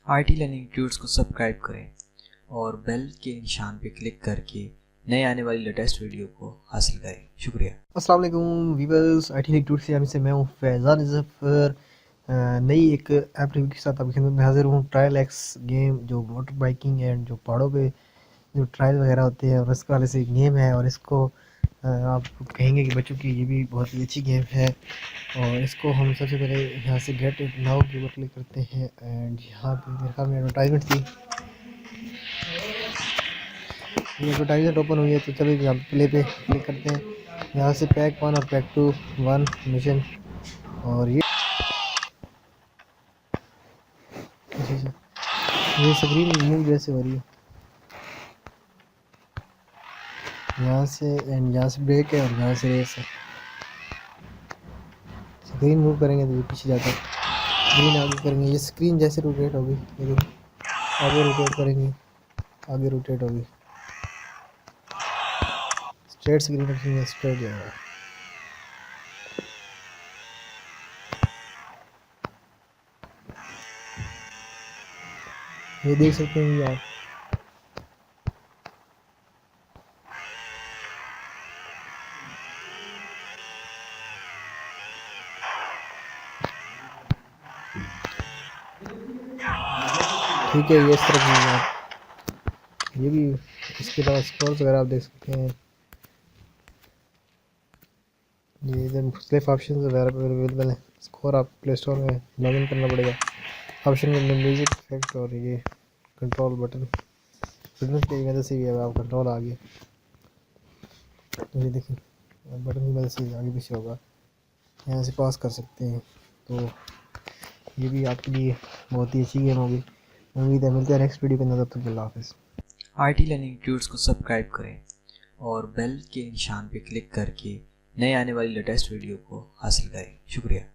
IT learning tuts को subscribe करें और बेल के निशान पर क्लिक करके नए आने वाली लेटेस्ट वीडियो को हासिल करें। शुक्रिया। अस्सलाम वालेकुम वीवर्स, आईटी लर्निंग ट्यूट्स से मैं हूँ फैज़ान ज़फ़र। नई एक ऐप रिव्यू के साथ आपकी खिदमत में हाजिर हूँ। ट्रायल एक्स गेम जो मोटर बाइकिंग एंड जो पहाड़ों पे जो ट्रायल वगैरह होते हैं और इसके वाले से गेम है और इसको आप कहेंगे कि बच्चों की ये भी बहुत ही अच्छी गेम है। और इसको हम सबसे पहले यहाँ से गेट नाउ के ऊपर क्लिक करते हैं एंड यहाँ पे मेरे ख्याल में एडवर्टाइजमेंट थी, ये एडवर्टाइजमेंट ओपन हुई है तो चलिए यहाँ प्ले पे क्लिक करते हैं। यहाँ से पैक 1 और पैक 2 1 मिशन और ये स्क्रीन मूव जैसे हो रही है यहाँ से एंड यहाँ से ब्रेक है और यहाँ से रेस है। स्क्रीन मूव करेंगे तो ये पीछे जाता है, स्क्रीन आगे करेंगे ये स्क्रीन जैसे रोटेट होगी, ये देखो आगे रोटेट करेंगे आगे रोटेट होगी, स्ट्रेट स्क्रीन रखेंगे स्ट्रेट जाएगा। ये देख सकते हैं ये आप ठीक है, ये इस तरफ नहीं है। ये भी इसके अलावा स्कोर्स वगैरह आप देख सकते हैं। ये इधर मुख्तलिफ ऑप्शन अवेलेबल हैं। स्कोर आप प्ले स्टोर में लॉगिन करना पड़ेगा। ऑप्शन के अंदर म्यूज़िक इफेक्ट और ये कंट्रोल बटन की मदद से ये आप कंट्रोल आ गया। ये देखिए बटन की मदद से आगे पीछे होगा, यहाँ से पास कर सकते हैं। तो ये भी आपके लिए बहुत ही अच्छी गेम होगी। उम्मीद है मिलते हैं नेक्स्ट वीडियो के अंदर, तब तक अल्लाह हाफ़िज़। आईटी लर्निंग ट्यूट्स को सब्सक्राइब करें और बेल के निशान पर क्लिक करके नए आने वाली लेटेस्ट वीडियो को हासिल करें। शुक्रिया।